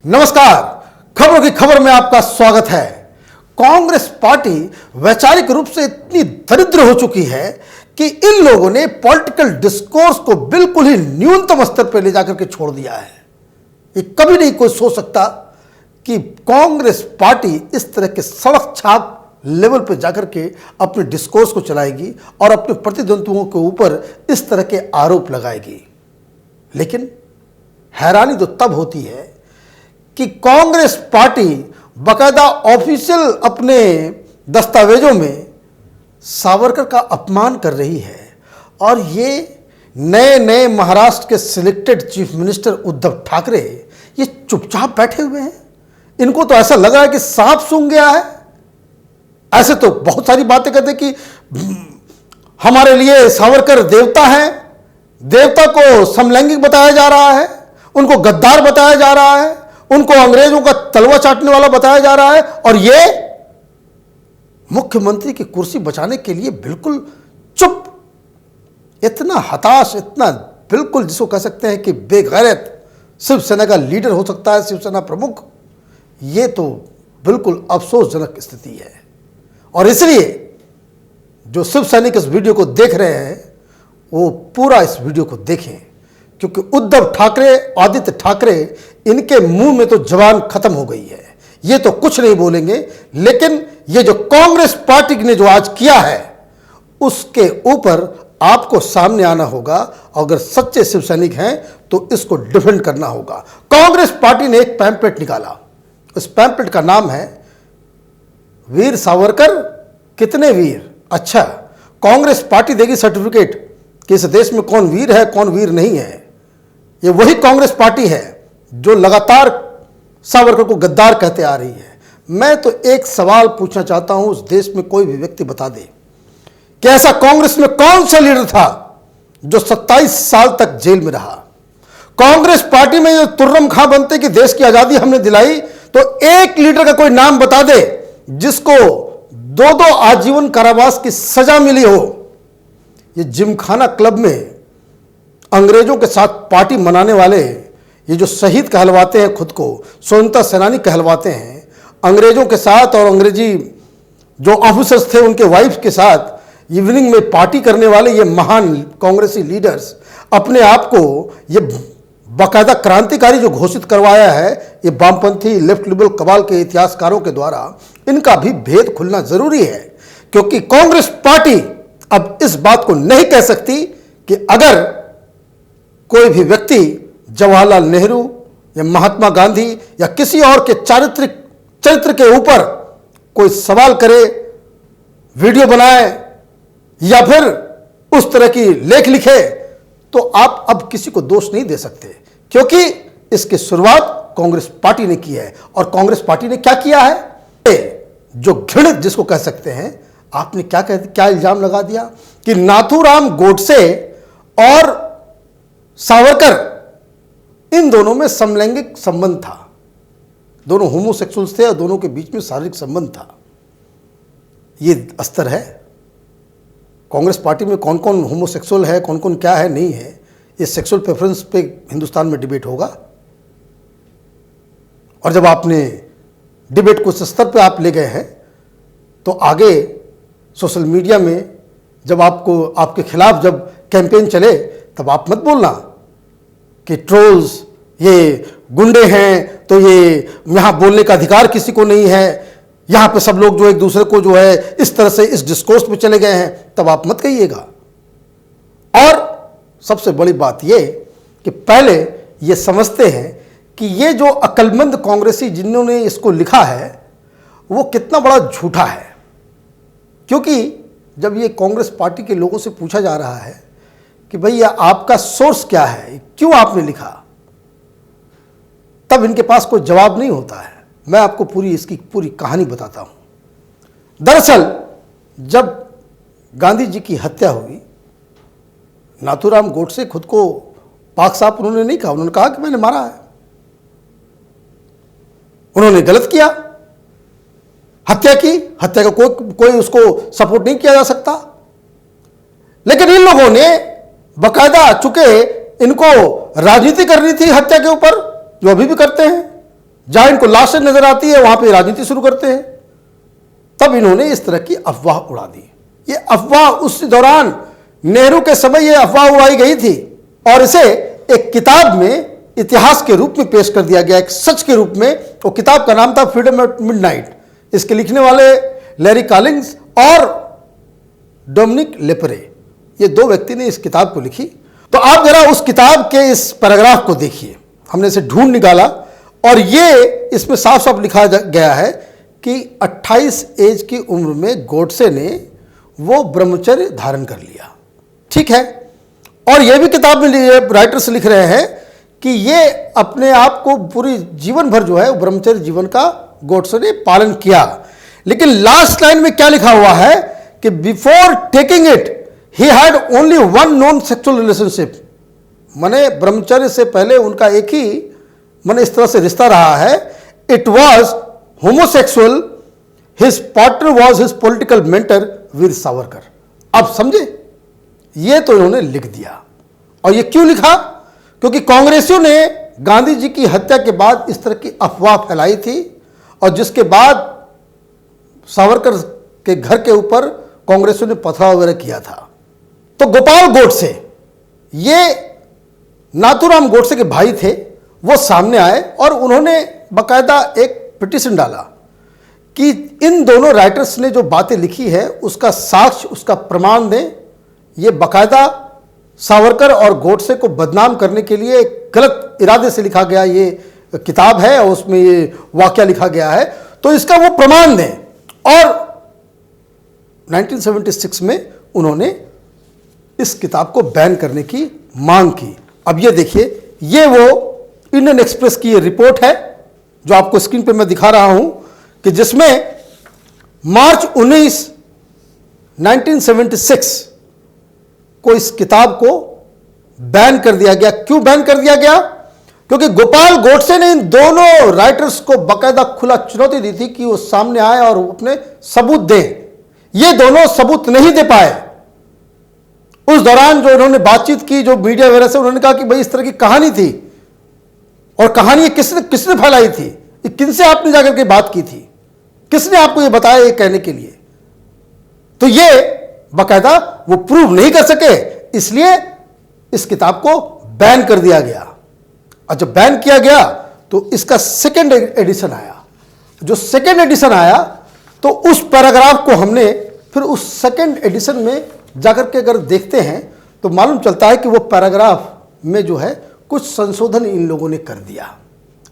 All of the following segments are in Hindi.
नमस्कार, खबरों की खबर में आपका स्वागत है। कांग्रेस पार्टी वैचारिक रूप से इतनी दरिद्र हो चुकी है कि इन लोगों ने पॉलिटिकल डिस्कोर्स को बिल्कुल ही न्यूनतम स्तर पर ले जाकर के छोड़ दिया है। ये कभी नहीं कोई सोच सकता कि कांग्रेस पार्टी इस तरह के सड़क छाप लेवल पर जाकर के अपने डिस्कोर्स को चलाएगी और अपने प्रतिद्वंद्वियों के ऊपर इस तरह के आरोप लगाएगी। लेकिन हैरानी तो तब होती है कि कांग्रेस पार्टी बाकायदा ऑफिशियल अपने दस्तावेजों में सावरकर का अपमान कर रही है और ये नए नए महाराष्ट्र के selected chief minister Uddhav Thackeray ये चुपचाप बैठे हुए हैं। इनको तो ऐसा लग रहा है कि सांप सूंघ गया है। ऐसे तो बहुत सारी बातें करते कि हमारे लिए सावरकर देवता हैं, देवता को समलैंगिक बताया जा रहा है, उनको गद्दार बताया जा रहा है, उनको अंग्रेजों का तलवा चाटने वाला बताया जा रहा है और ये मुख्यमंत्री की कुर्सी बचाने के लिए बिल्कुल चुप, इतना हताश, इतना बिल्कुल जिसको कह सकते हैं कि बेगैरत शिवसेना का लीडर हो सकता है, शिवसेना प्रमुख। ये तो बिल्कुल अफसोसजनक स्थिति है और इसलिए जो शिव सैनिक इस वीडियो को देख रहे हैं वो पूरा इस वीडियो को देखें, क्योंकि उद्धव ठाकरे, आदित्य ठाकरे, इनके मुंह में तो जबान खत्म हो गई है। ये तो कुछ नहीं बोलेंगे, लेकिन ये जो कांग्रेस पार्टी ने जो आज किया है उसके ऊपर आपको सामने आना होगा। अगर सच्चे शिव सैनिक हैं तो इसको डिफेंड करना होगा। कांग्रेस पार्टी ने एक पैम्पलेट निकाला। इस पैम्पलेट का नाम है वीर सावरकर कितने वीर। अच्छा, कांग्रेस पार्टी देगी सर्टिफिकेट कि इस देश में कौन वीर है कौन वीर नहीं है। ये वही कांग्रेस पार्टी है जो लगातार सावरकर को गद्दार कहते आ रही है। मैं तो एक सवाल पूछना चाहता हूं, उस देश में कोई भी व्यक्ति बता दे कि ऐसा कांग्रेस में कौन सा लीडर था जो 27 साल तक जेल में रहा। कांग्रेस पार्टी में जो तुर्रम खां बनते कि देश की आजादी हमने दिलाई, तो एक लीडर का कोई नाम बता दे जिसको 2-2 आजीवन कारावास की सजा मिली हो। ये जिमखाना क्लब में अंग्रेजों के साथ पार्टी मनाने वाले, ये जो शहीद कहलवाते हैं, खुद को स्वतंत्रता सेनानी कहलवाते हैं, अंग्रेजों के साथ और अंग्रेजी जो ऑफिसर्स थे उनके वाइफ के साथ इवनिंग में पार्टी करने वाले ये महान कांग्रेसी लीडर्स अपने आप को ये बाकायदा क्रांतिकारी जो घोषित करवाया है, ये वामपंथी लेफ्ट लिबरल कबाल के इतिहासकारों के द्वारा, इनका भी भेद खुलना जरूरी है। क्योंकि कांग्रेस पार्टी अब इस बात को नहीं कह सकती कि अगर कोई भी व्यक्ति जवाहरलाल नेहरू या महात्मा गांधी या किसी और के चरित्र के ऊपर कोई सवाल करे, वीडियो बनाए या फिर उस तरह की लेख लिखे, तो आप अब किसी को दोष नहीं दे सकते, क्योंकि इसकी शुरुआत कांग्रेस पार्टी ने की है। और कांग्रेस पार्टी ने क्या किया है, जो घृणित जिसको कह सकते हैं, आपने क्या इल्जाम लगा दिया कि नाथूराम गोडसे और सावरकर इन दोनों में समलैंगिक संबंध था, दोनों होमोसेक्सुअल्स थे और दोनों के बीच में शारीरिक संबंध था। ये स्तर है। कांग्रेस पार्टी में कौन कौन होमोसेक्सुअल है, कौन कौन क्या है, नहीं है, ये सेक्सुअल प्रेफरेंस पे हिंदुस्तान में डिबेट होगा। और जब आपने डिबेट को इस स्तर पे आप ले गए हैं तो आगे सोशल मीडिया में जब आपके खिलाफ जब कैंपेन चले, तब आप मत बोलना कि ट्रोल्स ये गुंडे हैं, तो ये यहां बोलने का अधिकार किसी को नहीं है, यहां पे सब लोग जो एक दूसरे को जो है इस तरह से इस डिस्कोर्स में चले गए हैं, तब आप मत कहिएगा। और सबसे बड़ी बात ये कि पहले ये समझते हैं कि ये जो अक्लमंद कांग्रेसी जिन्होंने इसको लिखा है वो कितना बड़ा झूठा है। क्योंकि जब ये कांग्रेस पार्टी के लोगों से पूछा जा रहा है कि भैया आपका सोर्स क्या है, क्यों आपने लिखा, तब इनके पास कोई जवाब नहीं होता है। मैं आपको इसकी पूरी कहानी बताता हूं। दरअसल जब गांधी जी की हत्या हुई, नाथूराम गोडसे खुद को पाक साफ उन्होंने नहीं कहा, उन्होंने कहा कि मैंने मारा है। उन्होंने गलत किया, हत्या की, हत्या का कोई उसको सपोर्ट नहीं किया जा सकता। लेकिन इन लोगों ने बाकायदा, चूंकि इनको राजनीति करनी थी हत्या के ऊपर, जो अभी भी करते हैं, जहां इनको लाशें नजर आती है वहां पे राजनीति शुरू करते हैं। तब इन्होंने इस तरह की अफवाह उड़ा दी। ये अफवाह उस दौरान नेहरू के समय ये अफवाह उड़ाई गई थी और इसे एक किताब में इतिहास के रूप में पेश कर दिया गया, एक सच के रूप में। वो किताब का नाम था फ्रीडम एट मिडनाइट। इसके लिखने वाले लैरी कॉलिंस और डोमिनिक लेपरे, ये दो व्यक्ति ने इस किताब को लिखी। तो आप जरा उस किताब के इस पैराग्राफ को देखिए, हमने इसे ढूंढ निकाला और ये इसमें साफ साफ लिखा गया है कि 28 एज की उम्र में गोडसे ने वो ब्रह्मचर्य धारण कर लिया। ठीक है, और ये भी किताब में राइटर्स लिख रहे हैं कि ये अपने आप को पूरी जीवन भर जो है ब्रह्मचर्य जीवन का गोडसे ने पालन किया। लेकिन लास्ट लाइन में क्या लिखा हुआ है कि before taking it he had only one non sexual relationship. माने ब्रह्मचर्य से पहले उनका एक ही माने इस तरह से रिश्ता रहा है। It was homosexual, his partner was his political mentor Veer Savarkar. अब समझे, ये तो इन्होंने लिख दिया। और ये क्यों लिखा? क्योंकि कांग्रेसियों ने गांधी जी की हत्या के बाद इस तरह की अफवाह फैलाई थी और जिसके बाद सावरकर के घर के ऊपर कांग्रेसियों ने पथराव वगैरह किया था। तो गोपाल गोडसे, ये नाथूराम गोडसे के भाई थे, वो सामने आए और उन्होंने बाकायदा एक पिटीशन डाला कि इन दोनों राइटर्स ने जो बातें लिखी है उसका साक्ष्य, उसका प्रमाण दें। ये बाकायदा सावरकर और गोडसे को बदनाम करने के लिए गलत इरादे से लिखा गया ये किताब है और उसमें ये वाकया लिखा गया है, तो इसका वो प्रमाण दें। और 1976 में उन्होंने इस किताब को बैन करने की मांग की। अब ये देखिए, ये वो इंडियन एक्सप्रेस की ये रिपोर्ट है जो आपको स्क्रीन पे मैं दिखा रहा हूं कि जिसमें मार्च 19, 1976 को इस किताब को बैन कर दिया गया। क्यों बैन कर दिया गया? क्योंकि गोपाल गोडसे ने इन दोनों राइटर्स को बाकायदा खुला चुनौती दी थी कि वो सामने आए और अपने सबूत दें। ये दोनों सबूत नहीं दे पाए। उस दौरान जो उन्होंने बातचीत की, जो मीडिया वगैरह से, उन्होंने कहा कि भाई इस तरह की कहानी थी और कहानी किसने फैलाई थी, किनसे आपने जाकर के बात की थी, किसने आपको ये बताया ये कहने के लिए। तो ये बाकायदा वो प्रूव नहीं कर सके, इसलिए इस किताब को बैन कर दिया गया। और जब बैन किया गया तो इसका सेकेंड एडिशन आया। जो सेकेंड एडिशन आया तो उस पैराग्राफ को हमने फिर उस सेकेंड एडिशन में जाकर के अगर देखते हैं तो मालूम चलता है कि वो पैराग्राफ में जो है कुछ संशोधन इन लोगों ने कर दिया।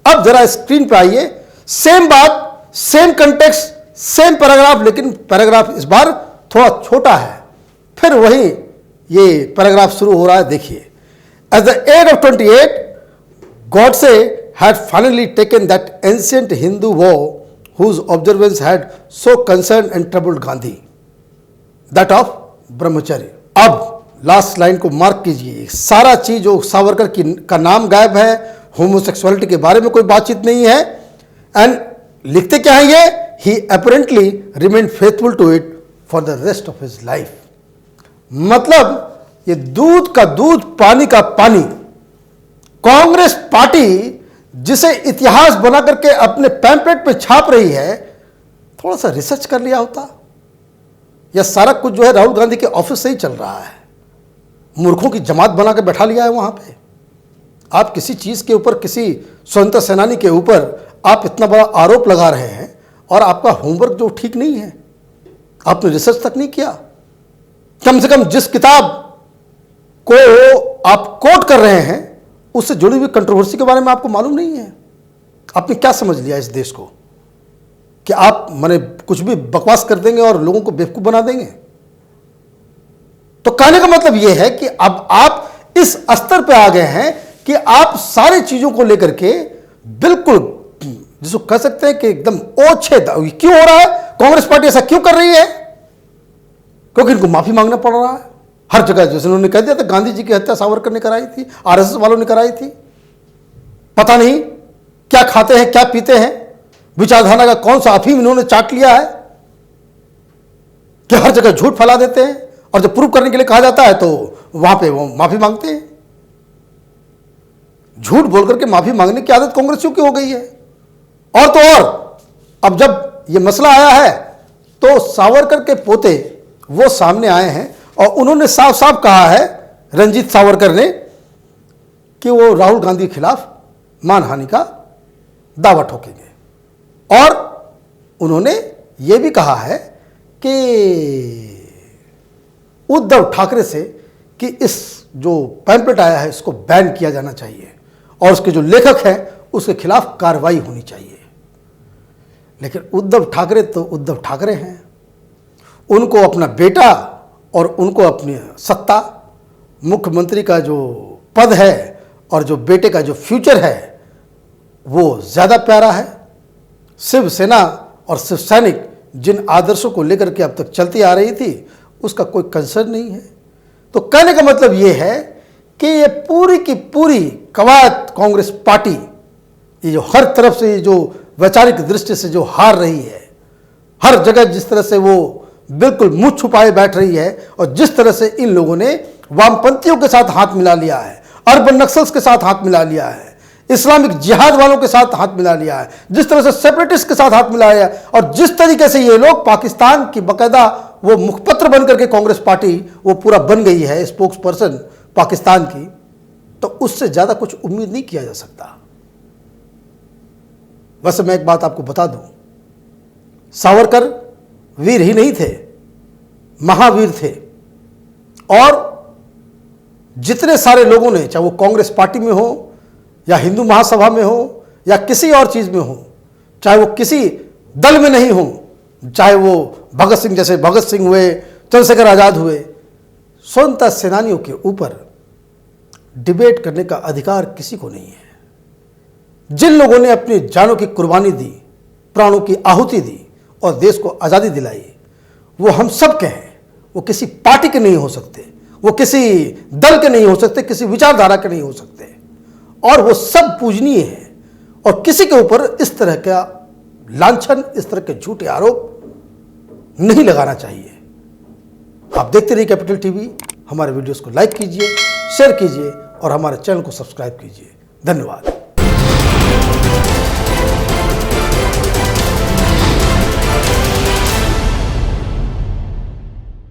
अब जरा स्क्रीन पर आइए, सेम बात, सेम कंटेक्स्ट, सेम पैराग्राफ, लेकिन पैराग्राफ इस बार थोड़ा छोटा है। फिर वही ये पैराग्राफ शुरू हो रहा है, देखिए। At the age of 28 Godse had finally taken that ancient Hindu vow whose observance had so concerned and troubled Gandhi, that of ब्रह्मचर्य। अब लास्ट लाइन को मार्क कीजिए, सारा चीज जो सावरकर का नाम गायब है, होमोसेक्सुअलिटी के बारे में कोई बातचीत नहीं है। एंड लिखते क्या है ये, he apparently remain faithful to it for the rest of his life. मतलब ये दूध का दूध, पानी का पानी। कांग्रेस पार्टी जिसे इतिहास बना करके अपने पैम्पलेट पे छाप रही है, थोड़ा सा रिसर्च कर लिया होता। यह सारा कुछ जो है राहुल गांधी के ऑफिस से ही चल रहा है। मूर्खों की जमात बना के बैठा लिया है वहां पे। आप किसी चीज के ऊपर, किसी स्वतंत्रता सेनानी के ऊपर आप इतना बड़ा आरोप लगा रहे हैं और आपका होमवर्क जो ठीक नहीं है, आपने रिसर्च तक नहीं किया। कम से कम जिस किताब को आप कोट कर रहे हैं उससे जुड़ी हुई कंट्रोवर्सी के बारे में आपको मालूम नहीं है। आपने क्या समझ लिया इस देश को कि आप माने कुछ भी बकवास कर देंगे और लोगों को बेवकूफ बना देंगे। तो कहने का मतलब यह है कि अब आप इस स्तर पे आ गए हैं कि आप सारी चीजों को लेकर के बिल्कुल जिसको कह सकते हैं कि एकदम ओछे। क्यों हो रहा है? कांग्रेस पार्टी ऐसा क्यों कर रही है? क्योंकि इनको माफी मांगना पड़ रहा है हर जगह। जैसे उन्होंने कह दिया था गांधी जी की हत्या सावरकर ने कराई थी, आरएसएस वालों ने कराई थी। पता नहीं क्या खाते हैं, क्या पीते हैं, विचारधारा का कौन सा अफीम इन्होंने चाट लिया है कि हर जगह झूठ फैला देते हैं और जब प्रूव करने के लिए कहा जाता है तो वहां पे वो माफी मांगते हैं। झूठ बोल करके माफी मांगने की आदत कांग्रेसियों की हो गई है। और तो और अब जब ये मसला आया है तो सावरकर के पोते वो सामने आए हैं और उन्होंने साफ साफ कहा है, रंजीत सावरकर ने, कि वो राहुल गांधी के खिलाफ मानहानि का दावा ठोकेंगे। और उन्होंने ये भी कहा है कि उद्धव ठाकरे से कि इस जो पैम्पलेट आया है इसको बैन किया जाना चाहिए और उसके जो लेखक हैं उसके खिलाफ कार्रवाई होनी चाहिए। लेकिन उद्धव ठाकरे तो उद्धव ठाकरे हैं, उनको अपना बेटा और उनको अपनी सत्ता, मुख्यमंत्री का जो पद है और जो बेटे का जो फ्यूचर है वो ज़्यादा प्यारा है। शिवसेना और शिव सैनिक जिन आदर्शों को लेकर के अब तक चलती आ रही थी उसका कोई कंसर्न नहीं है। तो कहने का मतलब ये है कि ये पूरी की पूरी कवायद कांग्रेस पार्टी, ये जो हर तरफ से जो वैचारिक दृष्टि से जो हार रही है, हर जगह जिस तरह से वो बिल्कुल मुंह छुपाए बैठ रही है और जिस तरह से इन लोगों ने वामपंथियों के साथ हाथ मिला लिया है, अर्बन नक्सल्स के साथ हाथ मिला लिया है, इस्लामिक जिहाद वालों के साथ हाथ मिला लिया है, जिस तरह से सेपरेटिस्ट के साथ हाथ मिला लिया है और जिस तरीके से ये लोग पाकिस्तान की बाकायदा वो मुखपत्र बन करके कांग्रेस पार्टी वो पूरा बन गई है, स्पोक्स पर्सन पाकिस्तान की, तो उससे ज़्यादा कुछ उम्मीद नहीं किया जा सकता। वैसे मैं एक बात आपको बता दूं, सावरकर वीर ही नहीं थे, महावीर थे। और जितने सारे लोगों ने, चाहे वो कांग्रेस पार्टी में हो या हिंदू महासभा में हो या किसी और चीज़ में हो, चाहे वो किसी दल में नहीं हो, चाहे वो भगत सिंह जैसे भगत सिंह हुए, चंद्रशेखर आज़ाद हुए, स्वतंत्रता सेनानियों के ऊपर डिबेट करने का अधिकार किसी को नहीं है। जिन लोगों ने अपनी जानों की कुर्बानी दी, प्राणों की आहुति दी और देश को आज़ादी दिलाई, वो हम सब के हैं। वो किसी पार्टी के नहीं हो सकते, वो किसी दल के नहीं हो सकते, किसी विचारधारा के नहीं हो सकते, और वो सब पूजनीय हैं। और किसी के ऊपर इस तरह का लांछन, इस तरह के झूठे आरोप नहीं लगाना चाहिए। आप देखते रहिए कैपिटल टीवी। हमारे वीडियोस को लाइक कीजिए, शेयर कीजिए और हमारे चैनल को सब्सक्राइब कीजिए। धन्यवाद।